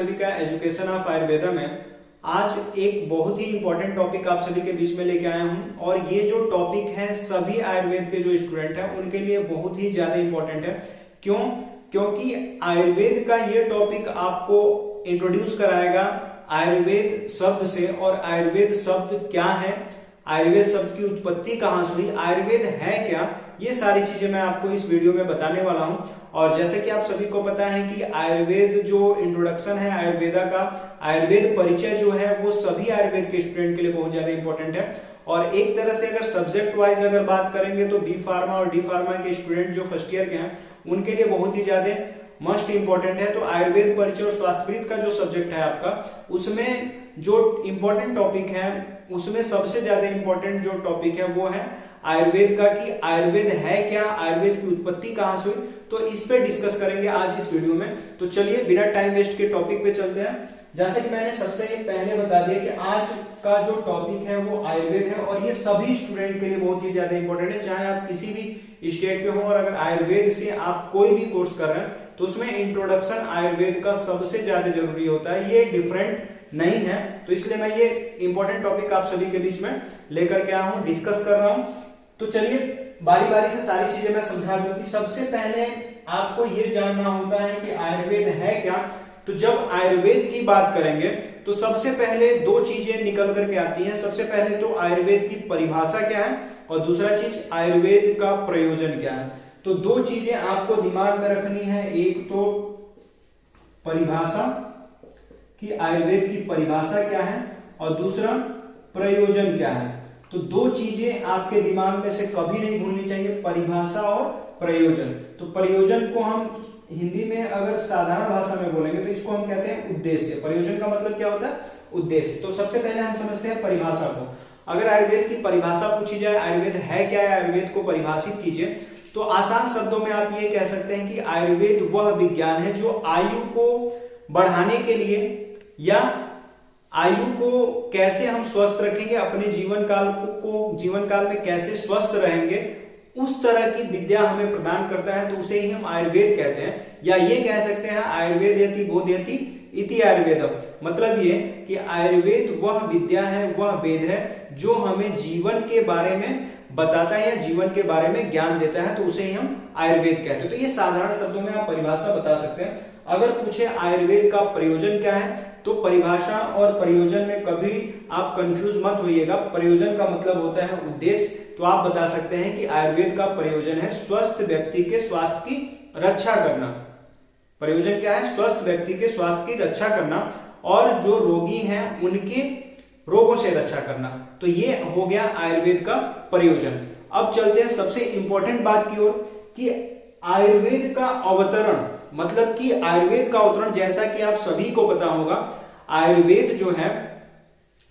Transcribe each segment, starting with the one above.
सभी का education of Ayurveda में आज एक बहुत ही इंपॉर्टेंट टॉपिक आप सभी के बीच में लेके आया हूं। और ये जो टॉपिक है सभी आयुर्वेद के जो स्टूडेंट हैं उनके लिए बहुत ही ज्यादा इंपॉर्टेंट है। क्यों? क्योंकि आयुर्वेद का ये टॉपिक आपको इंट्रोड्यूस कराएगा आयुर्वेद शब्द से, और आयुर्वेद शब्द क्या है, आयुर्वेद शब्द की उत्पत्ति कहां से हुई, आयुर्वेद है क्या, ये सारी चीजें मैं आपको इस वीडियो में बताने वाला हूं। और जैसे कि आप सभी को पता है कि आयुर्वेद जो इंट्रोडक्शन है आयुर्वेदा का, आयुर्वेद परिचय जो है वो सभी आयुर्वेद के स्टूडेंट के लिए बहुत ज्यादा इंपॉर्टेंट है। और एक तरह से अगर सब्जेक्ट वाइज अगर बात करेंगे तो बी फार्मा और डी फार्मा के स्टूडेंट जो फर्स्ट ईयर के हैं उनके लिए बहुत ही ज्यादा मस्ट इंपॉर्टेंट है। तो आयुर्वेद परिचय और स्वास्थ्यविद का जो सब्जेक्ट है आपका, उसमें जो इंपॉर्टेंट टॉपिक है उसमें सबसे ज्यादा इंपॉर्टेंट जो टॉपिक है वो है आयुर्वेद का, कि आयुर्वेद है क्या, आयुर्वेद की उत्पत्ति कहां से हुई। तो इस पे डिस्कस करेंगे आज इस वीडियो में। तो चलिए बिना टाइम वेस्ट के टॉपिक पे चलते हैं। जैसे कि मैंने सबसे पहले बता दिया कि आज का जो टॉपिक है वो आयुर्वेद है, और ये सभी स्टूडेंट के लिए बहुत ही ज्यादा इंपॉर्टेंट है, चाहे आप किसी भी स्टेट के हो। और अगर आयुर्वेद से आप कोई भी कोर्स कर रहे हैं तो उसमें इंट्रोडक्शन आयुर्वेद का सबसे ज्यादा जरूरी होता है, ये डिफरेंट नहीं है। तो इसलिए मैं ये इंपॉर्टेंट टॉपिक आप सभी के बीच में लेकर के आया हूं, डिस्कस कर रहा हूं। तो चलिए बारी बारी से सारी चीजें मैं समझा दूं कि सबसे पहले आपको ये जानना होता है कि आयुर्वेद है क्या। तो जब आयुर्वेद की बात करेंगे तो सबसे पहले दो चीजें निकल करके आती हैं। सबसे पहले तो आयुर्वेद की परिभाषा क्या है, और दूसरा चीज आयुर्वेद का प्रयोजन क्या है। तो दो चीजें आपको दिमाग में रखनी है, एक तो परिभाषा कि आयुर्वेद की परिभाषा क्या है, और दूसरा प्रयोजन क्या है। तो दो चीजें आपके दिमाग में से कभी नहीं भूलनी चाहिए, परिभाषा और प्रयोजन। तो प्रयोजन को हम हिंदी में अगर साधारण भाषा में बोलेंगे तो इसको हम कहते हैं उद्देश्य। प्रयोजन का मतलब क्या होता है? उद्देश्य। तो सबसे पहले हम समझते हैं परिभाषा को। अगर आयुर्वेद की परिभाषा पूछी जाए, आयुर्वेद है क्या है, आयुर्वेद को परिभाषित कीजिए, तो आसान शब्दों में आप ये कह सकते हैं कि आयुर्वेद वह विज्ञान है जो आयु को बढ़ाने के लिए या आयु को कैसे हम स्वस्थ रखेंगे, अपने जीवन काल में कैसे स्वस्थ रहेंगे, उस तरह की विद्या हमें प्रदान करता है। तो उसे ही हम आयुर्वेद कहते हैं, या ये कह सकते हैं आयुर्वेद यति बोधयति इति आयुर्वेदम। मतलब ये कि आयुर्वेद वह विद्या है, वह वेद है जो हमें जीवन के बारे में बताता है या जीवन के बारे में ज्ञान देता है, तो उसे ही हम आयुर्वेद कहते हैं। तो ये साधारण शब्दों में आप परिभाषा बता सकते हैं। अगर पूछे आयुर्वेद का प्रयोजन क्या है, तो परिभाषा और प्रयोजन में कभी आप कंफ्यूज मत होइएगा। प्रयोजन का मतलब होता है उद्देश्य। तो आप बता सकते हैं कि आयुर्वेद का प्रयोजन है स्वस्थ व्यक्ति के स्वास्थ्य की रक्षा करना। प्रयोजन क्या है? स्वस्थ व्यक्ति के स्वास्थ्य की रक्षा करना, और जो रोगी हैं उनके रोगों से रक्षा करना। तो ये हो गया आयुर्वेद का प्रयोजन। अब चलते हैं सबसे इंपॉर्टेंट बात की ओर कि आयुर्वेद का अवतरण, मतलब कि आयुर्वेद का अवतरण, जैसा कि आप सभी को पता होगा, आयुर्वेद जो है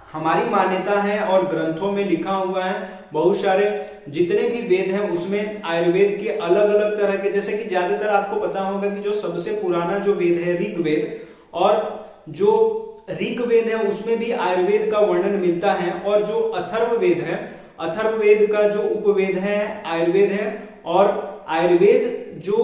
हमारी मान्यता है और ग्रंथों में लिखा हुआ है। बहुत सारे जितने भी वेद हैं उसमें आयुर्वेद के अलग अलग तरह के, जैसे कि ज्यादातर आपको पता होगा कि जो सबसे पुराना जो वेद है ऋग्वेद, और जो ऋग्वेद है उसमें भी आयुर्वेद का वर्णन मिलता है। और जो अथर्ववेद है, अथर्ववेद का जो उपवेद है आयुर्वेद है। और आयुर्वेद जो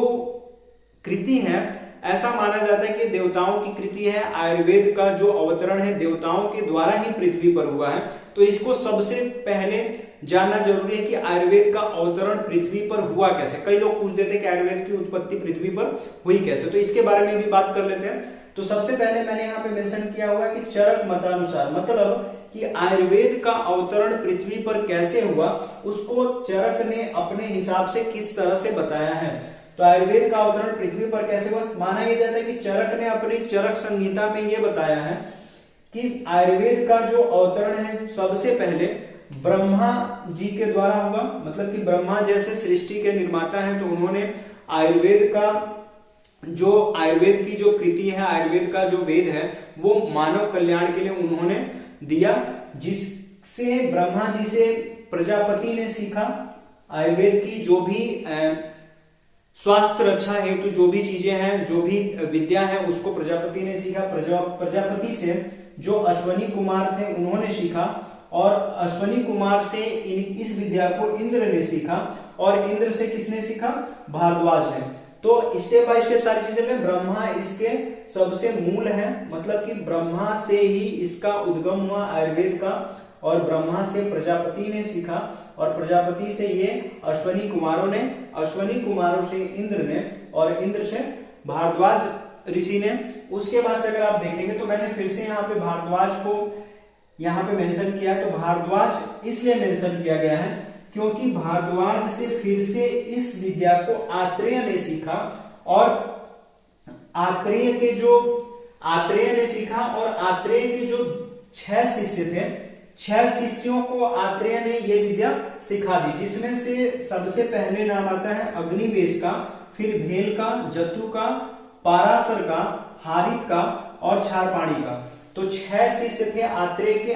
कृति है, ऐसा माना जाता है कि देवताओं की कृति है। आयुर्वेद का जो अवतरण है देवताओं के द्वारा ही पृथ्वी पर हुआ है। तो इसको सबसे पहले जानना जरूरी है कि आयुर्वेद का अवतरण पृथ्वी पर हुआ कैसे। कई लोग पूछ देते हैं कि आयुर्वेद की उत्पत्ति पृथ्वी पर हुई कैसे, तो इसके बारे में भी बात कर लेते हैं। तो सबसे पहले मैंने यहाँ पे मेंशन किया हुआ है कि चरक मतानुसार, मतलब कि आयुर्वेद का अवतरण पृथ्वी पर कैसे हुआ, उसको चरक ने अपने हिसाब से किस तरह से बताया है। तो आयुर्वेद का अवतरण पृथ्वी पर कैसे हुआ, माना यह जाता है कि चरक ने अपनी चरक संहिता में यह बताया है कि आयुर्वेद का जो अवतरण है सबसे पहले ब्रह्मा जी के द्वारा हुआ। मतलब कि ब्रह्मा जैसे सृष्टि के निर्माता हैं, तो उन्होंने आयुर्वेद का जो आयुर्वेद की जो कृति है, आयुर्वेद का जो वेद है, वो मानव कल्याण के लिए उन्होंने दिया, जिससे ब्रह्मा जी से प्रजापति ने सीखा। आयुर्वेद की जो भी स्वास्थ्य रक्षा हेतु जो भी चीजें हैं, जो भी विद्या है, उसको प्रजापति ने सीखा। प्रजापति से जो अश्वनी कुमार थे उन्होंने सीखा, और अश्वनी कुमार से इस विद्या को इंद्र ने सीखा, और इंद्र से किसने सीखा? भारद्वाज ने। तो स्टेप बाय स्टेप सारी चीजें में ब्रह्मा इसके सबसे मूल है, मतलब कि ब्रह्मा से ही इसका उद्गम हुआ आयुर्वेद का, और ब्रह्मा से प्रजापति ने सीखा, और प्रजापति से ये अश्वनी कुमारों ने, अश्वनी कुमारों से इंद्र ने, और इंद्र से भारद्वाज ऋषि ने। उसके बाद से अगर आप देखेंगे तो मैंने फिर से यहाँ पे भारद्वाज को यहाँ पे मेंशन किया, तो भारद्वाज इसलिए मेंशन किया गया है क्योंकि भारद्वाज से फिर से इस विद्या को आत्रेय ने सीखा, और आत्रेय ने सीखा, और आत्रेय के जो 6 शिष्य थे, 6 शिष्यों को आत्रेय ने ये विद्या सिखा दी, जिसमें से सबसे पहले नाम आता है अग्निवेश का, फिर भेल का, जतु का, पाराशर का, हारित का और क्षारपाणी का। तो 6 शिष्य थे आत्रेय के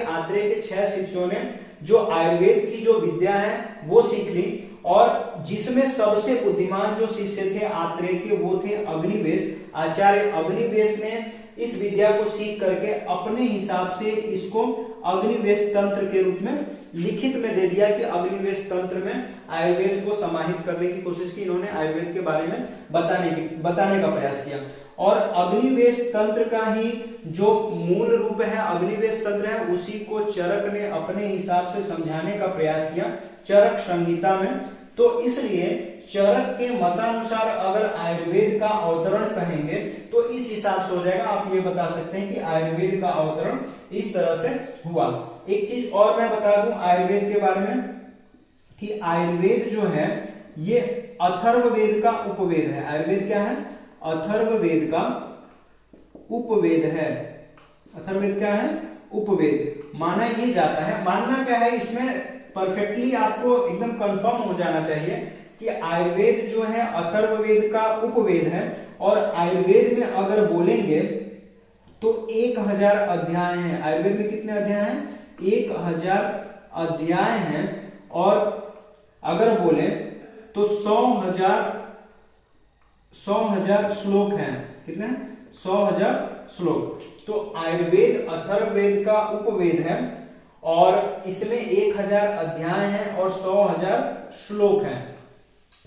6 शिष्यों ने जो आयुर्वेद की जो विद्या है वो सीख ली, और जिसमें सबसे बुद्धिमान जो शिष्य थे आत्रेय के वो थे अग्निवेश। आचार्य अग्निवेश ने इस विद्या को सीख करके अपने हिसाब से इसको अग्निवेश तंत्र के रूप में लिखित में दे दिया कि अग्निवेश तंत्र में आयुर्वेद को समाहित करने की कोशिश की इन्होंने, आयुर्वेद के बारे में बताने का प्रयास किया। और अग्निवेश तंत्र का ही जो मूल रूप है, अग्निवेश तंत्र है, उसी को चरक ने अपने हिसाब से समझाने का प्रयास किया चरक संहिता में। तो इसलिए चरक के मतानुसार अगर आयुर्वेद का अवतरण कहेंगे तो इस हिसाब से हो जाएगा। आप ये बता सकते हैं कि आयुर्वेद का अवतरण इस तरह से हुआ। एक चीज और मैं बता दूं आयुर्वेद के बारे में कि आयुर्वेद जो है ये अथर्ववेद का उपवेद है। आयुर्वेद क्या है? अथर्ववेद का उपवेद है। अथर्ववेद क्या है? उपवेद माना ये जाता है। मानना क्या है, इसमें परफेक्टली आपको एकदम कंफर्म हो जाना चाहिए कि आयुर्वेद जो है अथर्ववेद का उपवेद है, और आयुर्वेद में अगर बोलेंगे तो 1000 अध्याय हैं। आयुर्वेद में कितने अध्याय हैं? 1000 अध्याय हैं। और अगर बोले तो 100,000 श्लोक हैं। कितने? 100,000 श्लोक। तो आयुर्वेद अथर्ववेद का उपवेद है और इसमें 1000 अध्याय हैं और 100,000 श्लोक हैं।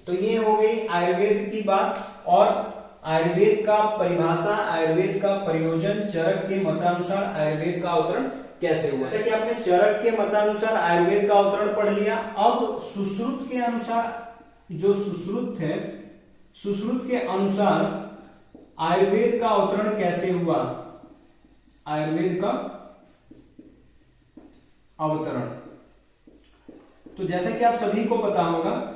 तो ये हो गई आयुर्वेद की बात। और आयुर्वेद का परिभाषा, आयुर्वेद का प्रयोजन, चरक के मतानुसार आयुर्वेद का अवतरण कैसे हुआ। जैसे कि आपने चरक के मतानुसार आयुर्वेद का अवतरण पढ़ लिया। अब सुश्रुत के अनुसार, जो सुश्रुत थे, सुश्रुत के अनुसार आयुर्वेद का अवतरण कैसे हुआ। आयुर्वेद का अवतरण, तो जैसे कि आप सभी को पता होगा,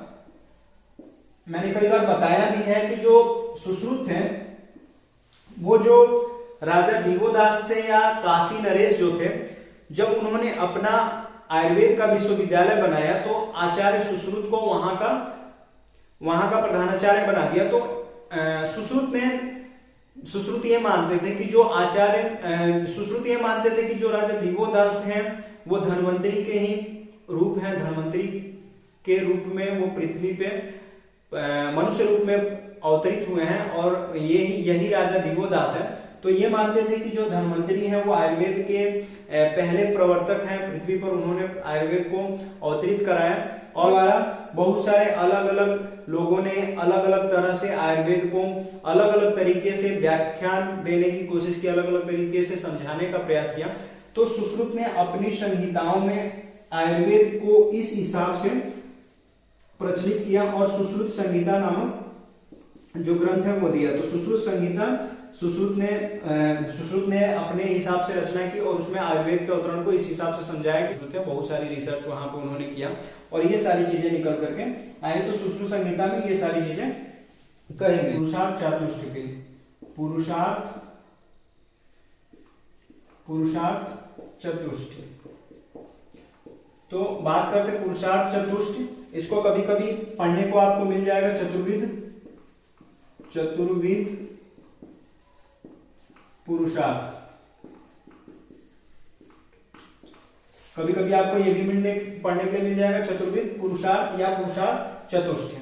मैंने कई बार बताया भी है कि जो सुश्रुत थे वो जो राजा दिवोदास थे या काशी नरेश जो थे, जब उन्होंने अपना आयुर्वेद का विश्वविद्यालय बनाया तो आचार्य सुश्रुत को वहां का प्रधानाचार्य बना दिया। तो सुश्रुत ये मानते थे कि जो सुश्रुत ये मानते थे कि जो राजा दिवोदास हैं वो धन्वंतरी के ही रूप हैं। धन्वंतरी के रूप में वो पृथ्वी पे मनुष्य रूप में अवतरित हुए हैं और यही राजा दिवोदास है। तो ये मानते थे कि जो धन्वंतरी है वो आयुर्वेद के पहले प्रवर्तक हैं पृथ्वी पर। उन्होंने आयुर्वेद को अवतरित कराया और बहुत सारे अलग अलग लोगों ने अलग अलग तरह से आयुर्वेद को अलग अलग तरीके से व्याख्यान देने की कोशिश की, अलग अलग तरीके से समझाने का प्रयास किया। तो सुश्रुत ने अपनी संहिताओं में आयुर्वेद को इस हिसाब से प्रचलित किया और सुश्रुत संहिता नामक जो ग्रंथ है वो दिया। तो सुश्रुत संहिता सुश्रुत ने अपने हिसाब से रचना की और उसमें आयुर्वेद के अवतरण को इस हिसाब से समझाया कि बहुत सारी रिसर्च वहां पे उन्होंने किया और ये सारी चीजें निकल करके आए। तो सुश्रुत संहिता में ये सारी चीजें कहेंगे। पुरुषार्थ चातुष्टय, पुरुषार्थ चतुष्टय। तो बात करते पुरुषार्थ चतुष्टय, इसको कभी कभी पढ़ने को आपको मिल जाएगा चतुर्विध पुरुषार्थ। कभी कभी आपको ये भी पढ़ने के लिए मिल जाएगा चतुर्विध पुरुषार्थ या पुरुषार्थ चतुष्टय।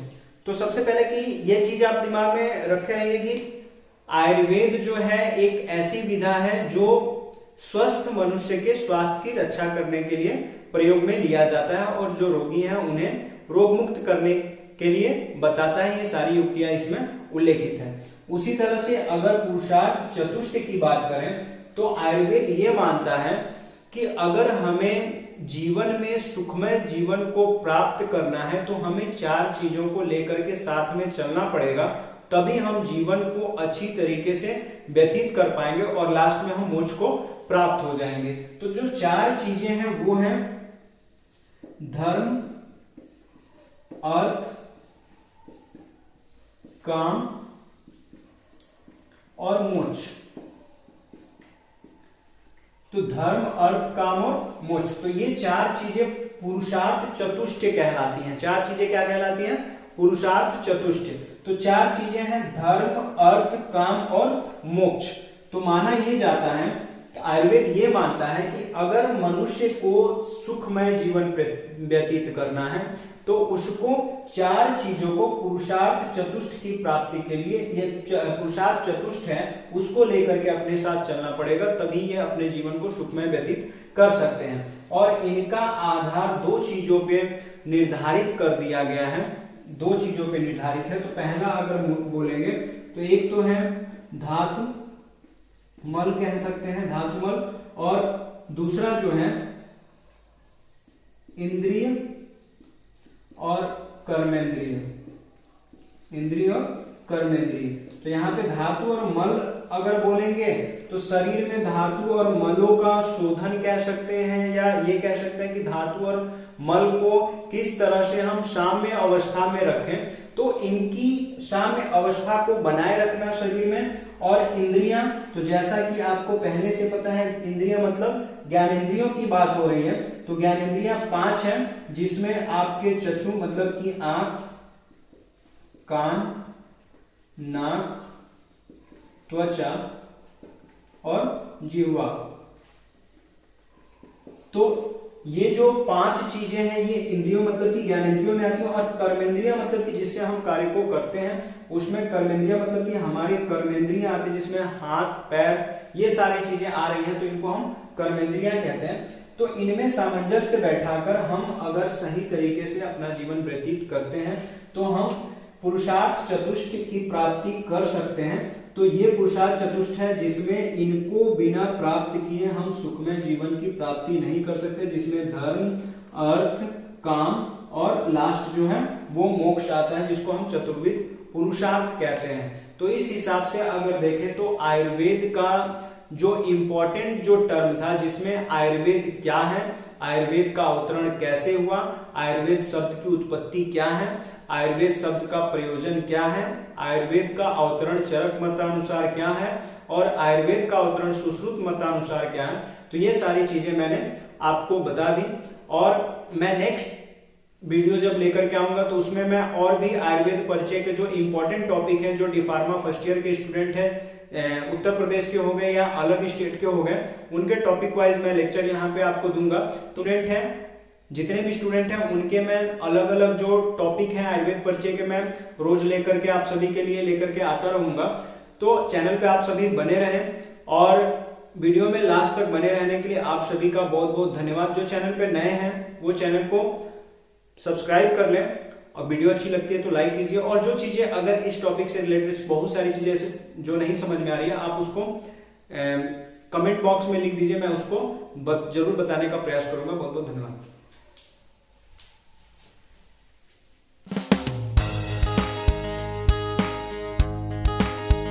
तो सबसे पहले कि ये चीज आप दिमाग में रखे रहिए कि आयुर्वेद जो है एक ऐसी विधा है जो स्वस्थ मनुष्य के स्वास्थ्य की रक्षा करने के लिए प्रयोग में लिया जाता है और जो रोगी हैं उन्हें रोग मुक्त करने के लिए बताता है, ये सारी युक्तियां इसमें उल्लेखित है। उसी तरह से अगर पुरुषार्थ चतुष्ट की बात करें तो आयुर्वेद ये मानता है कि अगर हमें जीवन में सुखमय जीवन को प्राप्त करना है तो हमें 4 चीजों को लेकर के साथ में चलना पड़ेगा, तभी हम जीवन को अच्छी तरीके से व्यतीत कर पाएंगे और लास्ट में हम मोक्ष को प्राप्त हो जाएंगे। तो जो 4 चीजें हैं वो हैं धर्म, अर्थ, काम और मोक्ष। तो धर्म, अर्थ, काम और मोक्ष, तो ये 4 चीजें पुरुषार्थ चतुष्ट कहलाती हैं। 4 चीजें क्या कहलाती हैं? पुरुषार्थ चतुष्ट। तो 4 चीजें हैं धर्म, अर्थ, काम और मोक्ष। तो माना ये जाता है, आयुर्वेद ये मानता है कि अगर मनुष्य को सुखमय जीवन व्यतीत करना है तो उसको 4 चीजों को पुरुषार्थ चतुष्ट की प्राप्ति के लिए, ये पुरुषार्थ चतुष्ट है उसको लेकर के अपने साथ चलना पड़ेगा, तभी ये अपने जीवन को सुखमय व्यतीत कर सकते हैं। और इनका आधार 2 चीजों पे निर्धारित कर दिया गया है, 2 चीजों पे निर्धारित है। तो पहला अगर बोलेंगे तो एक तो है धातु मल, कह सकते हैं धातु मल, और दूसरा जो है इंद्रिय और कर्मेंद्रिय, इंद्रिय और कर्मेंद्रिय। तो यहाँ पे धातु और मल अगर बोलेंगे तो शरीर में धातु और मलों का शोधन कह सकते हैं, या ये कह सकते हैं कि धातु और मल को किस तरह से हम साम्य अवस्था में रखें। तो इनकी साम्य अवस्था को बनाए रखना शरीर में। और इंद्रियां, तो जैसा कि आपको पहले से पता है, इंद्रियां मतलब ज्ञानेंद्रियों की बात हो रही है। तो ज्ञानेंद्रियां 5 हैं, जिसमें आपके चक्षु मतलब कि आंख, कान, नाक, त्वचा और जिह्वा। तो ये जो 5 चीजें हैं ये इंद्रियों मतलब कि ज्ञानेंद्रियों में आती है। और कर्मेंद्रियां मतलब कि जिससे हम कार्य को करते हैं, उसमें कर्मेंद्रियां मतलब कि हमारे कर्मेंद्रियां आती है, जिसमें हाथ, पैर, ये सारी चीजें आ रही हैं, तो इनको हम कर्मेंद्रियां कहते हैं। तो इनमें सामंजस्य बैठाकर हम अगर सही तरीके से अपना जीवन व्यतीत करते हैं तो हम पुरुषार्थ चतुष्ट की प्राप्ति कर सकते हैं। तो ये पुरुषार्थ चतुष्ट है जिसमें इनको बिना प्राप्त किए हम सुखमय जीवन की प्राप्ति नहीं कर सकते, जिसमें धर्म, अर्थ, काम और लास्ट जो है वो मोक्ष आता है, जिसको हम चतुर्विध पुरुषार्थ कहते हैं। तो इस हिसाब से अगर देखें तो आयुर्वेद का जो इंपॉर्टेंट जो टर्म था, जिसमें आयुर्वेद क्या है, आयुर्वेद का अवतरण कैसे हुआ, आयुर्वेद शब्द की उत्पत्ति क्या है, आयुर्वेद शब्द का प्रयोजन क्या है, आयुर्वेद का अवतरण चरक मतानुसार क्या है और आयुर्वेद का अवतरण सुश्रुत मतानुसार क्या है, तो ये सारी चीजें मैंने आपको बता दी। और मैं नेक्स्ट वीडियो जब लेकर के आऊंगा तो उसमें मैं और भी आयुर्वेद परिचय के जो इंपॉर्टेंट टॉपिक हैं, जो डी फार्मा फर्स्ट ईयर के स्टूडेंट हैं, उत्तर प्रदेश के हो गए या अलग स्टेट के हो गए, उनके टॉपिक वाइज मैं लेक्चर यहाँ पे आपको दूंगा। स्टूडेंट हैं, जितने भी स्टूडेंट हैं उनके मैं अलग अलग जो टॉपिक हैं आयुर्वेद परिचय के मैं रोज लेकर के आप सभी के लिए लेकर के आता रहूंगा। तो चैनल पे आप सभी बने रहें और वीडियो में लास्ट तक बने रहने के लिए आप सभी का बहुत बहुत धन्यवाद। जो चैनल पे नए हैं वो चैनल को सब्सक्राइब कर लें और वीडियो अच्छी लगती है तो लाइक कीजिए। और जो चीजें अगर इस टॉपिक से रिलेटेड बहुत सारी चीजें ऐसे जो नहीं समझ में आ रही है, आप उसको कमेंट बॉक्स में लिख दीजिए, मैं उसको जरूर बताने का प्रयास करूंगा। बहुत बहुत धन्यवाद।